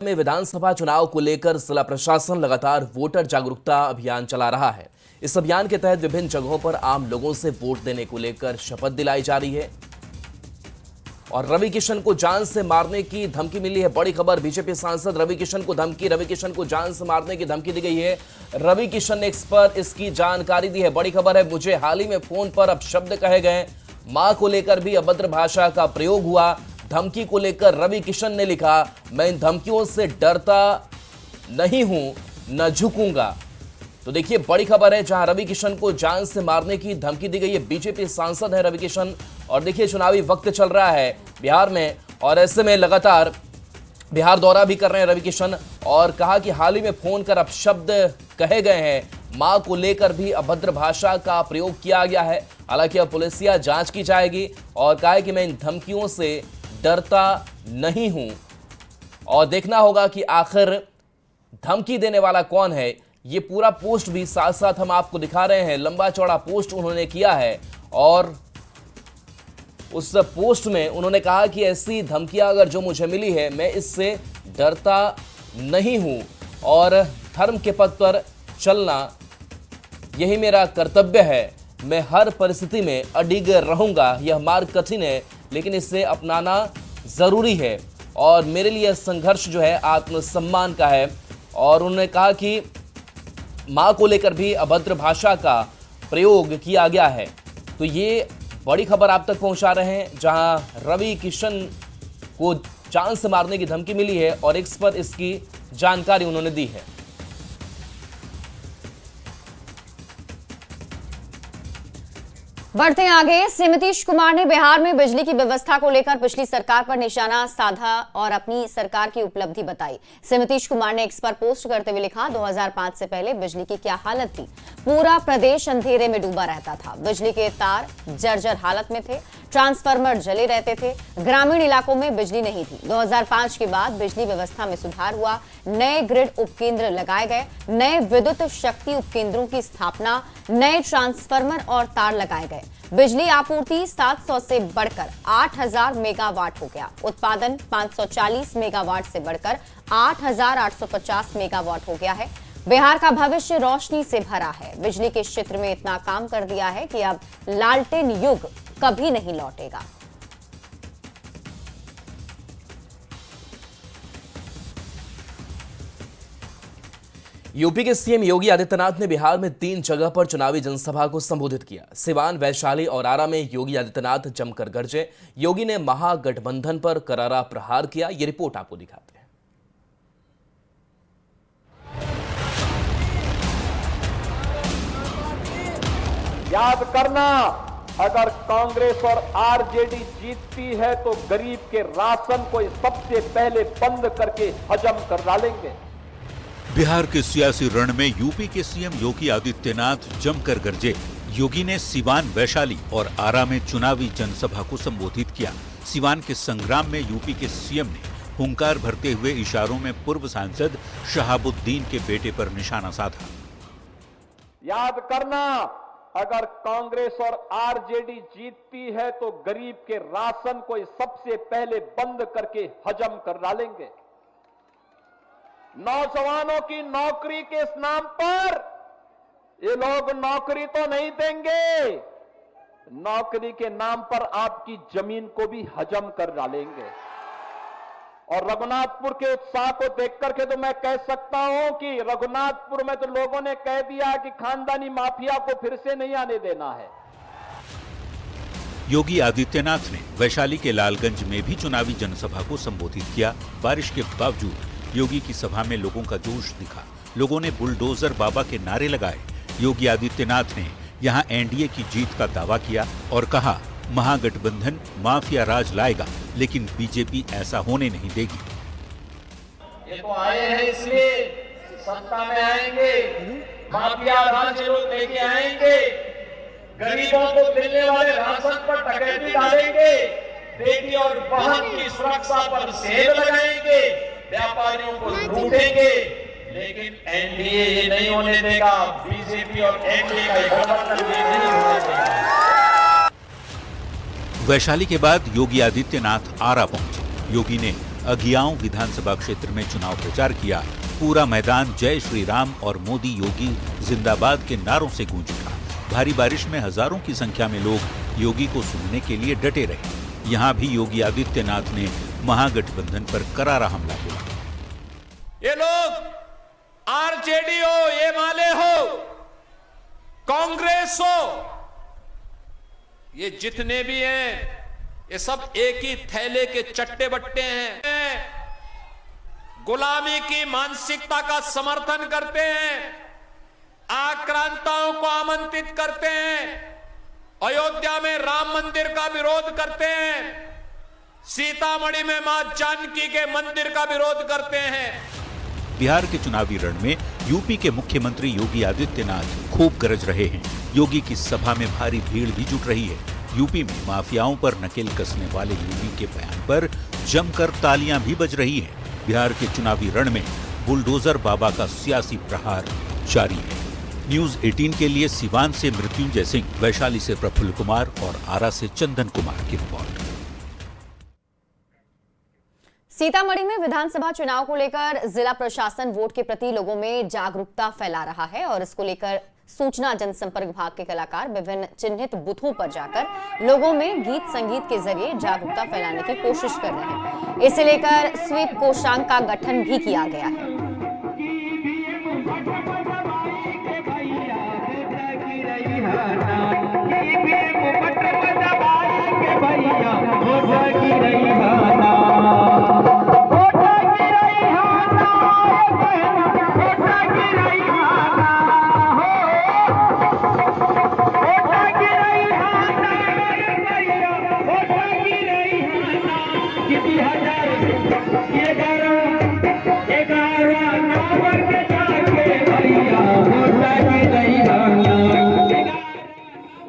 में विधानसभा चुनाव को लेकर जिला प्रशासन लगातार वोटर जागरूकता अभियान चला रहा है। इस अभियान के तहत विभिन्न जगहों पर आम लोगों से वोट देने को लेकर शपथ दिलाई जा रही है और रवि किशन को जान से मारने की धमकी मिली है। बड़ी खबर, बीजेपी सांसद रवि किशन को धमकी, रवि किशन को जान से मारने की धमकी दी गई है। रवि किशन ने एक्स पर इसकी जानकारी दी है। बड़ी खबर है, मुझे हाल ही में फोन पर अपशब्द कहे गए, मां को लेकर भी अभद्र भाषा का प्रयोग हुआ। धमकी को लेकर रवि किशन ने लिखा, मैं इन धमकियों से डरता नहीं हूं, न झुकूंगा। तो देखिए, बड़ी खबर है जहां रवि किशन को जान से मारने की धमकी दी गई है। बीजेपी सांसद है रवि किशन और देखिए, चुनावी वक्त चल रहा है बिहार में और ऐसे में लगातार बिहार दौरा भी कर रहे हैं रवि किशन और कहा कि हाल ही में फोन कर अपशब्द कहे गए हैं, मां को लेकर भी अभद्र भाषा का प्रयोग किया गया है। हालांकि अब पुलिसिया जांच की जाएगी और कहा है कि मैं इन धमकियों से डरता नहीं हूं और देखना होगा कि आखिर धमकी देने वाला कौन है। ये पूरा पोस्ट भी साथ साथ हम आपको दिखा रहे हैं, लंबा चौड़ा पोस्ट उन्होंने किया है और उस पोस्ट में उन्होंने कहा कि ऐसी धमकियां अगर जो मुझे मिली है, मैं इससे डरता नहीं हूं और धर्म के पथ पर चलना यही मेरा कर्तव्य है। मैं हर परिस्थिति में अडिग रहूंगा। यह मार्ग कठिन है लेकिन इसे अपनाना जरूरी है और मेरे लिए संघर्ष जो है आत्मसम्मान का है। और उन्होंने कहा कि मां को लेकर भी अभद्र भाषा का प्रयोग किया गया है। तो ये बड़ी खबर आप तक पहुंचा रहे हैं जहां रवि किशन को जान से मारने की धमकी मिली है और एक्स पर इसकी जानकारी उन्होंने दी है। बढ़ते आगे, सीएम नीतीश कुमार ने बिहार में बिजली की व्यवस्था को लेकर पिछली सरकार पर निशाना साधा और अपनी सरकार की उपलब्धि बताई। सीएम नीतीश कुमार ने एक्स पर पोस्ट करते हुए लिखा, 2005 से पहले बिजली की क्या हालत थी। पूरा प्रदेश अंधेरे में डूबा रहता था। बिजली के तार जर्जर हालत में थे, ट्रांसफार्मर जले रहते थे, ग्रामीण इलाकों में बिजली नहीं थी। 2005 के बाद बिजली व्यवस्था में सुधार हुआ, नए ग्रिड उपकेंद्र लगाए गए, नए विद्युत शक्ति उपकेंद्रों की स्थापना, नए ट्रांसफार्मर और तार लगाए गए। बिजली आपूर्ति 700 से बढ़कर 8000 मेगावाट हो गया। उत्पादन 540 मेगावाट से बढ़कर 8850 मेगावाट हो गया है। बिहार का भविष्य रोशनी से भरा है। बिजली के क्षेत्र में इतना काम कर दिया है कि अब लालटेन युग कभी नहीं लौटेगा। यूपी के सीएम योगी आदित्यनाथ ने बिहार में 3 जगह पर चुनावी जनसभा को संबोधित किया। सिवान, वैशाली और आरा में योगी आदित्यनाथ जमकर गरजे। योगी ने महागठबंधन पर करारा प्रहार किया। ये रिपोर्ट आपको दिखाते हैं। याद करना, अगर कांग्रेस और आरजेडी जीतती है तो गरीब के राशन को सबसे पहले बंद करके हजम कर डालेंगे। बिहार के सियासी रण में यूपी के सीएम योगी आदित्यनाथ जमकर गरजे। योगी ने सिवान, वैशाली और आरा में चुनावी जनसभा को संबोधित किया। सिवान के संग्राम में यूपी के सीएम ने हुंकार भरते हुए इशारों में पूर्व सांसद शहाबुद्दीन के बेटे पर निशाना साधा। याद करना, अगर कांग्रेस और आरजेडी जीतती है तो गरीब के राशन को सबसे पहले बंद करके हजम कर डालेंगे। नौजवानों की नौकरी के नाम पर ये लोग नौकरी तो नहीं देंगे, नौकरी के नाम पर आपकी जमीन को भी हजम कर डालेंगे। और रघुनाथपुर के उत्साह को देख करके तो मैं कह सकता हूं कि रघुनाथपुर में तो लोगों ने कह दिया कि खानदानी माफिया को फिर से नहीं आने देना है। योगी आदित्यनाथ ने वैशाली के लालगंज में भी चुनावी जनसभा को संबोधित किया। बारिश के बावजूद योगी की सभा में लोगों का जोश दिखा। लोगों ने बुलडोजर बाबा के नारे लगाए। योगी आदित्यनाथ ने यहां एनडीए की जीत का दावा किया और कहा, महागठबंधन माफिया राज लाएगा लेकिन बीजेपी ऐसा होने नहीं देगी। ये तो आए हैं इसलिए सत्ता में आएंगे, माफिया राज लोग लेके आएंगे, गरीबों को मिलने वाले राशन पर डकैती डालेंगे, बेटी और बहन की सुरक्षा पर सेल लगाएंगे, व्यापारियों को लूटेंगे, लेकिन एनडीए ये नहीं होने देगा। बीजेपी और एनडीए का गठबंधन ये नहीं होने देगा। वैशाली के बाद योगी आदित्यनाथ आरा पहुंचे। योगी ने अगियाओं विधानसभा क्षेत्र में चुनाव प्रचार किया। पूरा मैदान जय श्री राम और मोदी योगी जिंदाबाद के नारों से गूंज उठा। भारी बारिश में हजारों की संख्या में लोग योगी को सुनने के लिए डटे रहे। यहाँ भी योगी आदित्यनाथ ने महागठबंधन पर करारा हमला बोला। ये लोग आरजेडी हो, ये माले हो, कांग्रेस हो, ये जितने भी हैं ये सब एक ही थैले के चट्टे बट्टे हैं। गुलामी की मानसिकता का समर्थन करते हैं, आक्रांताओं को आमंत्रित करते हैं, अयोध्या में राम मंदिर का विरोध करते हैं, सीतामढ़ी में मां जानकी के मंदिर का विरोध करते हैं। बिहार के चुनावी रण में यूपी के मुख्यमंत्री योगी आदित्यनाथ खूब गरज रहे हैं। योगी की सभा में भारी भीड़ भी जुट रही है। यूपी में माफियाओं पर नकेल कसने वाले योगी के बयान पर जमकर तालियां भी बज रही हैं। बिहार के चुनावी रण में बुलडोजर बाबा का सियासी प्रहार जारी है। न्यूज 18 के लिए सिवान से मृत्युंजय सिंह, वैशाली से प्रफुल्ल कुमार और आरा से चंदन कुमार की रिपोर्ट। सीतामढ़ी में विधानसभा चुनाव को लेकर जिला प्रशासन वोट के प्रति लोगों में जागरूकता फैला रहा है और इसको लेकर सूचना जनसंपर्क विभाग के कलाकार विभिन्न चिन्हित बूथों पर जाकर लोगों में गीत संगीत के जरिए जागरूकता फैलाने की कोशिश कर रहे हैं। इसे लेकर स्वीप कोषांग का गठन भी किया गया है।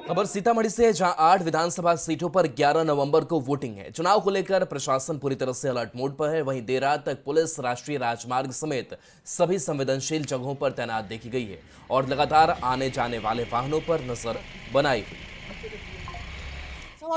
खबर सीतामढ़ी से, जहां 8 विधानसभा सीटों पर 11 नवंबर को वोटिंग है। चुनाव को लेकर प्रशासन पूरी तरह से अलर्ट मोड पर है। वहीं देर रात तक पुलिस राष्ट्रीय राजमार्ग समेत सभी संवेदनशील जगहों पर तैनात देखी गई है और लगातार आने जाने वाले वाहनों पर नजर बनाई हुई।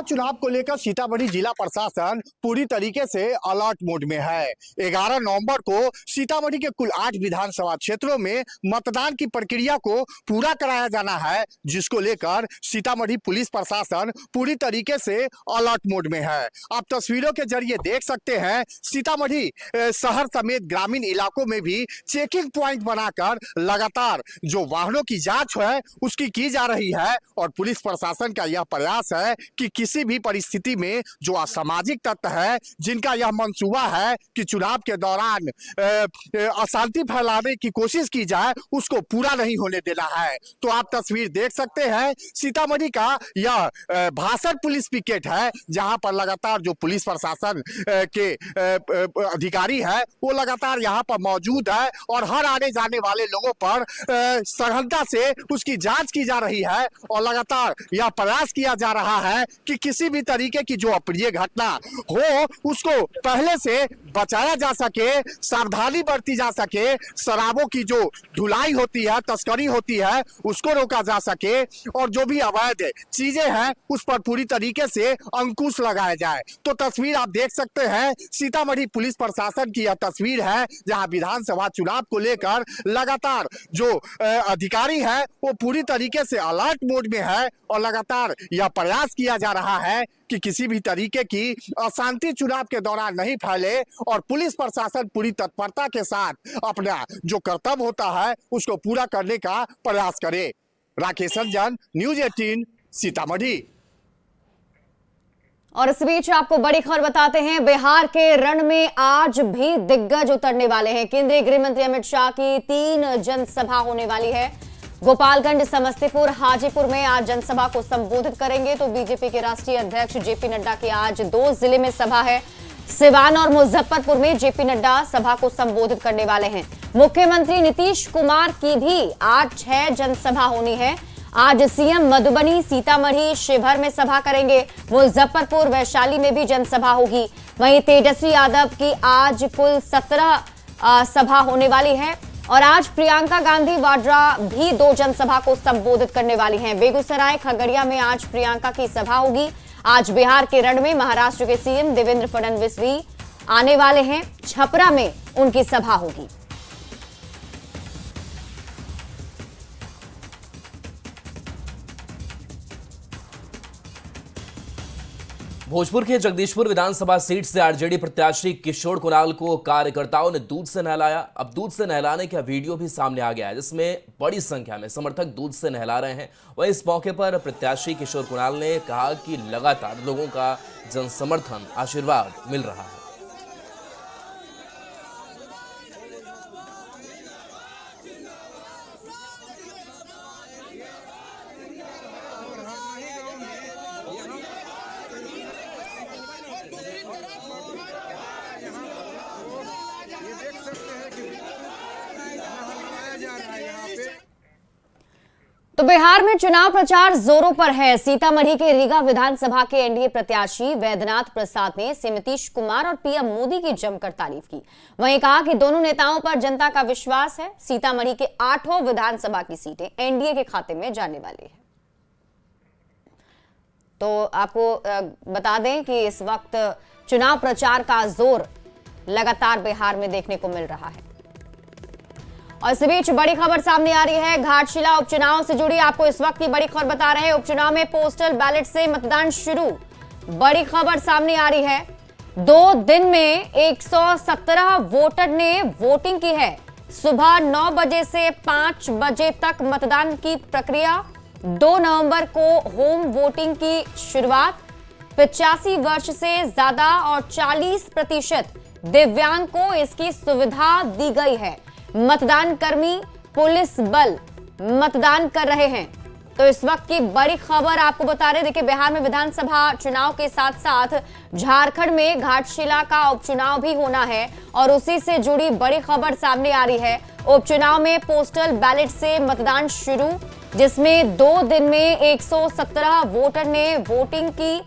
चुनाव को लेकर सीतामढ़ी जिला प्रशासन पूरी तरीके से अलर्ट मोड में है। 11 नवंबर को सीतामढ़ी के कुल 8 विधानसभा क्षेत्रों में मतदान की प्रक्रिया को पूरा कराया जाना है, जिसको लेकर सीतामढ़ी पुलिस प्रशासन पूरी तरीके से अलर्ट मोड में है। आप तस्वीरों के जरिए देख सकते हैं, सीतामढ़ी शहर समेत ग्रामीण इलाकों में भी चेकिंग पॉइंट बनाकर लगातार जो वाहनों की जांच है उसकी की जा रही है और पुलिस प्रशासन का यह प्रयास है कि किसी भी परिस्थिति में जो असामाजिक तत्व है, जिनका यह मंसूबा है कि चुनाव के दौरान अशांति फैलाने की कोशिश की जाए, उसको पूरा नहीं होने देना है। तो आप तस्वीर देख सकते हैं, सीतामढ़ी का यह भाषण पुलिस पिकेट है, जहां पर लगातार जो पुलिस प्रशासन के अधिकारी है वो लगातार यहां पर मौजूद है और हर आने जाने वाले लोगों पर सघनता से उसकी जांच की जा रही है और लगातार यह प्रयास किया जा रहा है कि किसी भी तरीके की जो अप्रिय घटना हो उसको पहले से बचाया जा सके, सावधानी बरती जा सके, शराबों की जो ढुलाई होती है, तस्करी होती है, उसको रोका जा सके और जो भी अवैध चीजें हैं उस पर पूरी तरीके से अंकुश लगाया जाए। तो तस्वीर आप देख सकते हैं, सीतामढ़ी पुलिस प्रशासन की यह तस्वीर है, जहां विधानसभा चुनाव को लेकर लगातार जो अधिकारी है वो पूरी तरीके से अलर्ट मोड में है और लगातार यह प्रयास किया जा रहा है कि किसी भी तरीके की अशांति चुनाव के दौरान नहीं फैले और पुलिस प्रशासन पूरी तत्परता के साथ अपना जो कर्तव्य होता है उसको पूरा करने का प्रयास करे। राकेश रंजन, न्यूज 18, सीतामढ़ी। और इस बीच आपको बड़ी खबर बताते हैं, बिहार के रण में आज भी दिग्गज उतरने वाले हैं। केंद्रीय गृह मंत्री अमित शाह की 3 जनसभा होने वाली है। गोपालगंज, समस्तीपुर, हाजीपुर में आज जनसभा को संबोधित करेंगे। तो बीजेपी के राष्ट्रीय अध्यक्ष जेपी नड्डा की आज 2 जिले में सभा है। सिवान और मुजफ्फरपुर में जेपी नड्डा सभा को संबोधित करने वाले हैं। मुख्यमंत्री नीतीश कुमार की भी आज 6 जनसभा होनी है। आज सीएम मधुबनी, सीतामढ़ी, शिवहर में सभा करेंगे। मुजफ्फरपुर, वैशाली में भी जनसभा होगी। वहीं तेजस्वी यादव की आज कुल 17 सभा होने वाली है और आज प्रियंका गांधी वाड्रा भी 2 जनसभा को संबोधित करने वाली हैं। बेगूसराय, खगड़िया में आज प्रियंका की सभा होगी। आज बिहार के रण में महाराष्ट्र के सीएम देवेंद्र फडणवीस भी आने वाले हैं। छपरा में उनकी सभा होगी। भोजपुर के जगदीशपुर विधानसभा सीट से आरजेडी प्रत्याशी किशोर कुणाल को कार्यकर्ताओं ने दूध से नहलाया। अब दूध से नहलाने का वीडियो भी सामने आ गया है, जिसमें बड़ी संख्या में समर्थक दूध से नहला रहे हैं। वहीं इस मौके पर प्रत्याशी किशोर कुणाल ने कहा कि लगातार लोगों का जनसमर्थन, आशीर्वाद मिल रहा है। तो बिहार में चुनाव प्रचार जोरों पर है। सीतामढ़ी के रीगा विधानसभा के एनडीए प्रत्याशी वैद्यनाथ प्रसाद ने सीएम नीतीश कुमार और पीएम मोदी की जमकर तारीफ की। वहीं कहा कि दोनों नेताओं पर जनता का विश्वास है। सीतामढ़ी के 8 विधानसभा की सीटें एनडीए के खाते में जाने वाली है। तो आपको बता दें कि इस वक्त चुनाव प्रचार का जोर लगातार बिहार में देखने को मिल रहा है। और इस बीच बड़ी खबर सामने आ रही है। घाटशिला उपचुनाव से जुड़ी आपको इस वक्त की बड़ी खबर बता रहे हैं। उपचुनाव में पोस्टल बैलेट से मतदान शुरू। बड़ी खबर सामने आ रही है। 2 दिन में 117 वोटर ने वोटिंग की है। सुबह 9 बजे से 5 बजे तक मतदान की प्रक्रिया। 2 नवंबर को होम वोटिंग की शुरुआत। 85 वर्ष से ज्यादा और 40% दिव्यांग को इसकी सुविधा दी गई है। मतदान कर्मी, पुलिस बल मतदान कर रहे हैं। तो इस वक्त की बड़ी खबर आपको बता रहे हैं। देखिए, बिहार में विधानसभा चुनाव के साथ साथ झारखंड में घाटशिला का उपचुनाव भी होना है और उसी से जुड़ी बड़ी खबर सामने आ रही है। उपचुनाव में पोस्टल बैलेट से मतदान शुरू, जिसमें 2 दिन में 117 वोटर ने वोटिंग की।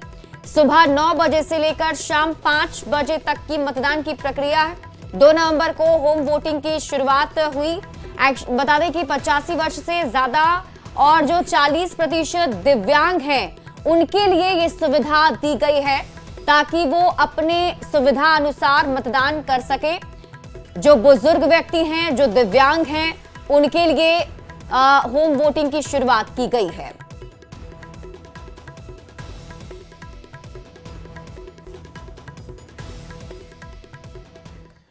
सुबह 9 बजे से लेकर शाम 5 बजे तक की मतदान की प्रक्रिया है। 2 नवंबर को होम वोटिंग की शुरुआत हुई। बता दें कि 85 वर्ष से ज्यादा और जो 40% दिव्यांग हैं, उनके लिए ये सुविधा दी गई है ताकि वो अपने सुविधा अनुसार मतदान कर सके। जो बुजुर्ग व्यक्ति हैं, जो दिव्यांग हैं, उनके लिए होम वोटिंग की शुरुआत की गई है।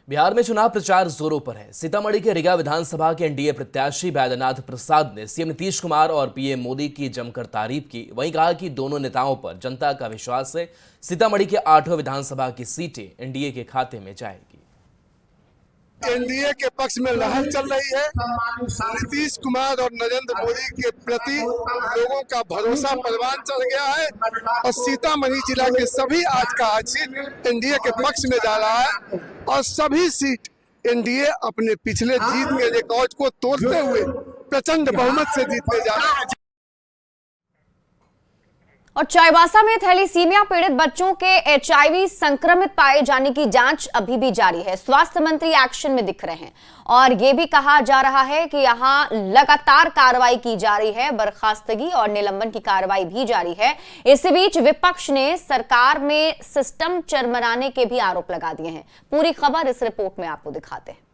बिहार में चुनाव प्रचार जोरों पर है। सीतामढ़ी के रीगा विधानसभा के एनडीए प्रत्याशी वैद्यनाथ प्रसाद ने सीएम नीतीश कुमार और पीएम मोदी की जमकर तारीफ की। वहीं कहा कि दोनों नेताओं पर जनता का विश्वास है। सीतामढ़ी के 8 विधानसभा की सीटें एनडीए के खाते में जाएगी। एनडीए के पक्ष में लहर चल रही है। नीतीश कुमार और नरेंद्र मोदी के प्रति लोगों का भरोसा परवान चढ़ गया है और सीतामढ़ी जिला के सभी आज का सीट एनडीए के पक्ष में जा रहा है और सभी सीट एनडीए अपने पिछले जीत के रिकॉर्ड को तोड़ते हुए प्रचंड बहुमत से जीतने जा रहा है। और चाईबासा में थैलीसीमिया पीड़ित बच्चों के एचआईवी संक्रमित पाए जाने की जांच अभी भी जारी है। स्वास्थ्य मंत्री एक्शन में दिख रहे हैं और यह भी कहा जा रहा है कि यहां लगातार कार्रवाई की जा रही है। बर्खास्तगी और निलंबन की कार्रवाई भी जारी है। इसी बीच विपक्ष ने सरकार में सिस्टम चरमराने के भी आरोप लगा दिए हैं। पूरी खबर इस रिपोर्ट में आपको दिखाते हैं।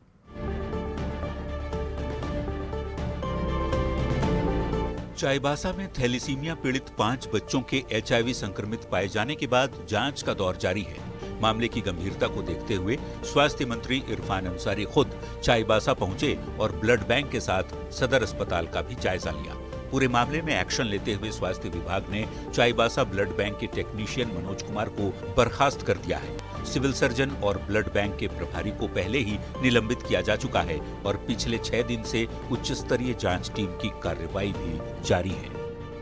चाईबासा में थैलीसीमिया पीड़ित 5 बच्चों के एचआईवी संक्रमित पाए जाने के बाद जांच का दौर जारी है। मामले की गंभीरता को देखते हुए स्वास्थ्य मंत्री इरफान अंसारी खुद चाईबासा पहुंचे और ब्लड बैंक के साथ सदर अस्पताल का भी जायजा लिया। पूरे मामले में एक्शन लेते हुए स्वास्थ्य विभाग ने चाईबासा ब्लड बैंक के टेक्नीशियन मनोज कुमार को बर्खास्त कर दिया है। सिविल सर्जन और ब्लड बैंक के प्रभारी को पहले ही निलंबित किया जा चुका है और पिछले 6 दिन से उच्च स्तरीय जांच टीम की कार्रवाई भी जारी है।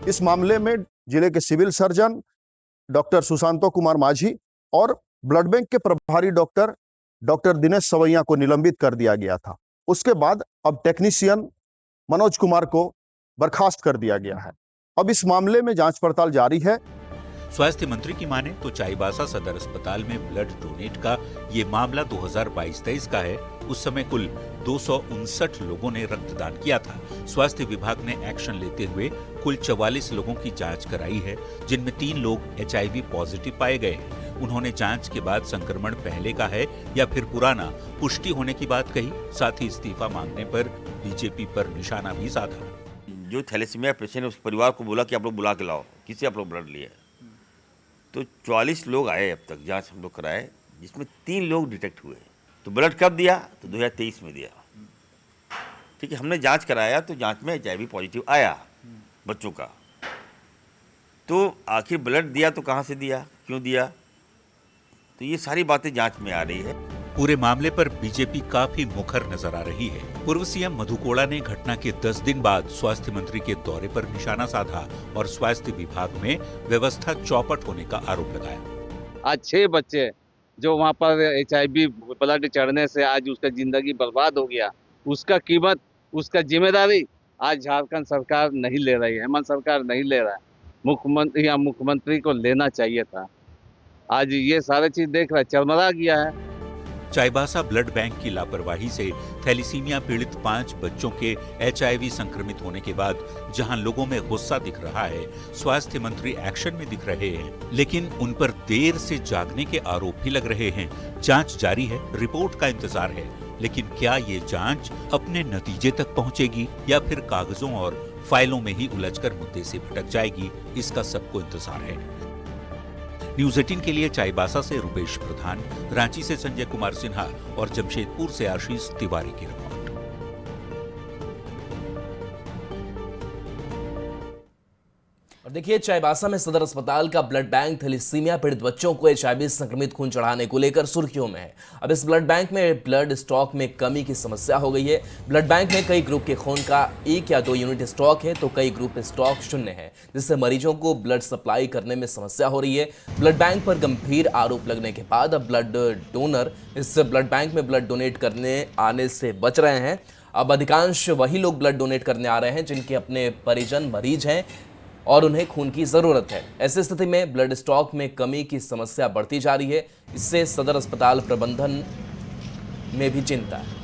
इस मामले में जिले के civil surgeon doctor Sushanto Kumar Majhi और ब्लड बैंक के प्रभारी डॉक्टर दिनेश सवैया को निलंबित कर दिया गया था। उसके बाद अब टेक्नीशियन मनोज कुमार को बर्खास्त कर दिया गया है। अब इस मामले में जांच पड़ताल जारी है। स्वास्थ्य मंत्री की माने तो चाईबासा सदर अस्पताल में ब्लड डोनेट का ये मामला 2022-23 का है। उस समय कुल 259 लोगों ने रक्तदान किया था। स्वास्थ्य विभाग ने एक्शन लेते हुए कुल 44 लोगों की जांच कराई है, जिनमें 3 लोग एचआईवी पॉजिटिव पाए गए हैं। उन्होंने जांच के बाद संक्रमण पहले का है या फिर पुराना पुष्टि होने की बात कही। साथ ही इस्तीफा मांगने पर बीजेपी पर निशाना भी साधा। जो थैलेसीमिया पेशेंट है उस परिवार को बोला कि आप लोग बुला के लाओ, किसी आप लोग ब्लड लिए। तो 44 लोग आए अब तक, जांच हम लोग कराए, जिसमें 3 लोग डिटेक्ट हुए। तो ब्लड कब दिया? तो 2023 में दिया। ठीक है, हमने जांच कराया तो जांच में HIV पॉजिटिव आया बच्चों का। तो आखिर ब्लड दिया तो कहाँ से दिया, क्यों दिया? तो ये सारी बातें जांच में आ रही है। पूरे मामले पर बीजेपी काफी मुखर नजर आ रही है। पूर्व सीएम मधु कोड़ा ने घटना के 10 दिन बाद स्वास्थ्य मंत्री के दौरे पर निशाना साधा और स्वास्थ्य विभाग में व्यवस्था चौपट होने का आरोप लगाया। आज 6 बच्चे जो वहां पर HIV ब्लड चढ़ने से आज उसका जिंदगी बर्बाद हो गया, उसका कीमत, उसका जिम्मेदारी आज झारखंड सरकार नहीं ले रही है, हेमंत सरकार नहीं ले रहा है। मुख्यमंत्री को लेना चाहिए था। आज ये सारे चीज देख रहा है, चरमरा गया है। चाईबासा ब्लड बैंक की लापरवाही से थैलीसीमिया पीड़ित 5 बच्चों के HIV संक्रमित होने के बाद जहां लोगों में गुस्सा दिख रहा है, स्वास्थ्य मंत्री एक्शन में दिख रहे हैं, लेकिन उन पर देर से जागने के आरोप भी लग रहे हैं। जांच जारी है, रिपोर्ट का इंतजार है, लेकिन क्या ये जांच अपने नतीजे तक पहुंचेगी या फिर कागजों और फाइलों में ही उलझकर मुद्दे से भटक जाएगी, इसका सबको इंतजार है। न्यूज़ 18 के लिए चाईबासा से रुपेश प्रधान, रांची से संजय कुमार सिन्हा और जमशेदपुर से आशीष तिवारी की रिपोर्ट। और देखिए, चाईबासा में सदर अस्पताल का ब्लड बैंक थैलेसीमिया पीड़ित बच्चों को HIV संक्रमित खून चढ़ाने को लेकर सुर्खियों में है। अब इस ब्लड बैंक में ब्लड स्टॉक में कमी की समस्या हो गई है। ब्लड बैंक में कई ग्रुप के खून का 1 या 2 यूनिट स्टॉक है तो कई ग्रुप स्टॉक शून्य है, जिससे मरीजों को ब्लड सप्लाई करने में समस्या हो रही है। ब्लड बैंक पर गंभीर आरोप लगने के बाद अब ब्लड डोनर इस ब्लड बैंक में ब्लड डोनेट करने आने से बच रहे हैं। अब अधिकांश वही लोग ब्लड डोनेट करने आ रहे हैं जिनके अपने परिजन मरीज हैं और उन्हें खून की जरूरत है। ऐसी स्थिति में ब्लड स्टॉक में कमी की समस्या बढ़ती जा रही है। इससे सदर अस्पताल प्रबंधन में भी चिंता है।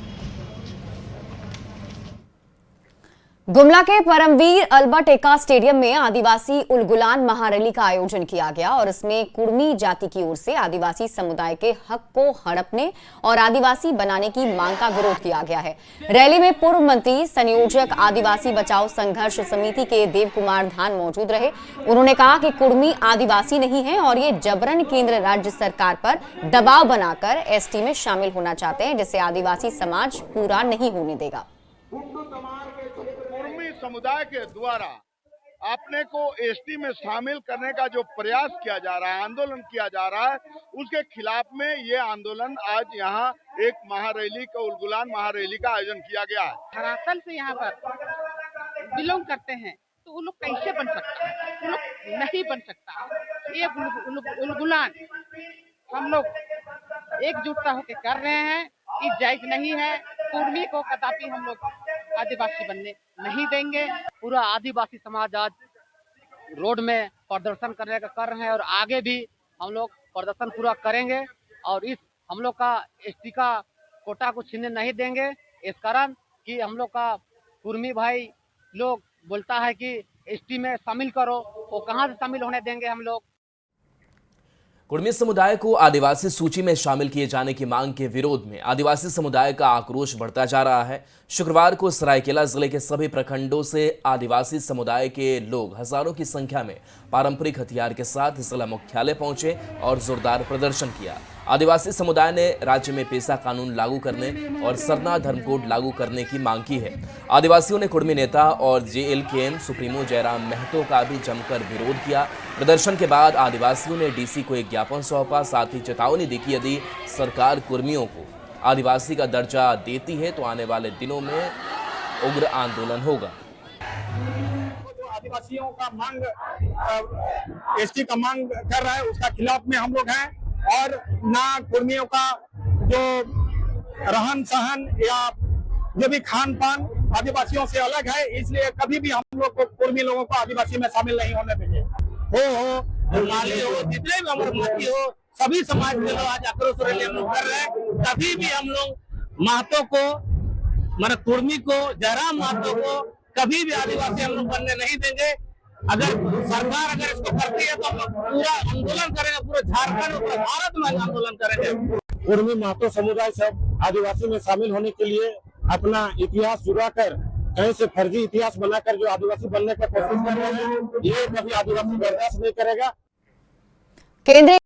गुमला के परमवीर अल्बर्ट एक्का स्टेडियम में आदिवासी उलगुलान महारैली का आयोजन किया गया और इसमें कुर्मी जाति की ओर से आदिवासी समुदाय के हक को हड़पने और आदिवासी बनाने की मांग का विरोध किया गया है। रैली में पूर्व मंत्री, संयोजक आदिवासी बचाओ संघर्ष समिति के देव कुमार धान मौजूद रहे। उन्होंने कहा कि कुर्मी आदिवासी नहीं है और ये जबरन केंद्र राज्य सरकार पर दबाव बनाकर ST में शामिल होना चाहते हैं, जिसे आदिवासी समाज पूरा नहीं होने देगा। कुर्मी समुदाय के द्वारा अपने को ST में शामिल करने का जो प्रयास किया जा रहा है, आंदोलन किया जा रहा है, उसके खिलाफ में ये आंदोलन आज यहाँ एक महारैली का, उलगुलान महारैली का आयोजन किया गया है। धरातल से यहाँ पर बिलोंग करते हैं तो वो लोग कैसे बन सकता है? वो लोग नहीं बन सकता। ये उलगुलान हम लोग एकजुटता होकर कर रहे हैं, ये जायज नहीं है। कुर्मी को कदापि हम लोग आदिवासी बनने नहीं देंगे। पूरा आदिवासी समाज आज रोड में प्रदर्शन करने का कर रहे हैं और आगे भी हम लोग प्रदर्शन पूरा करेंगे और इस हम लोग का ST का कोटा को छीनने नहीं देंगे। इस कारण कि हम लोग का कुर्मी भाई लोग बोलता है कि ST में शामिल करो, वो कहाँ से शामिल होने देंगे हम लोग। कुर्मी समुदाय को आदिवासी सूची में शामिल किए जाने की मांग के विरोध में आदिवासी समुदाय का आक्रोश बढ़ता जा रहा है। शुक्रवार को सरायकेला जिले के सभी प्रखंडों से आदिवासी समुदाय के लोग हजारों की संख्या में पारंपरिक हथियार के साथ जिला मुख्यालय पहुंचे और जोरदार प्रदर्शन किया। आदिवासी समुदाय ने राज्य में पेशा कानून लागू करने और सरना धर्म कोड लागू करने की मांग की है। आदिवासियों ने कुर्मी नेता और JLKM सुप्रीमो जयराम महतो का भी जमकर विरोध किया। प्रदर्शन के बाद आदिवासियों ने DC को एक ज्ञापन सौंपा, साथ ही चेतावनी दी कि यदि सरकार कुर्मियों को आदिवासी का दर्जा देती है तो आने वाले दिनों में उग्र आंदोलन होगा। आदिवासियों का मांग ST का मांग कर रहा है, उसका खिलाफ में हम लोग हैं और ना कुर्मियों का जो रहन सहन या जो भी खान पान आदिवासियों से अलग है, इसलिए कभी भी हम लोग को कुर्मी लोगों को आदिवासी में शामिल नहीं होने देंगे। हो माली हो, जितने भी हमारे भाई हो, सभी समाज के लोग आज आक्रोश रैली हम लोग कर रहे हैं। कभी भी हम लोग महतो को, मतलब कुर्मी को, जयराम महतो को कभी भी आदिवासी हम लोग बनने नहीं देंगे। अगर सरकार अगर इसको करती है तो हम लोग पूरा आंदोलन करेंगे, पूरे झारखंड और पूरे भारत में आंदोलन करेंगे। कुर्मी महतो समुदाय सब आदिवासी में शामिल होने के लिए अपना इतिहास जुड़ा कर कहीं से फर्जी इतिहास बनाकर जो आदिवासी बनने का कोशिश कर रहे हैं, ये कभी आदिवासी बर्दाश्त नहीं करेगा। केंद्रीय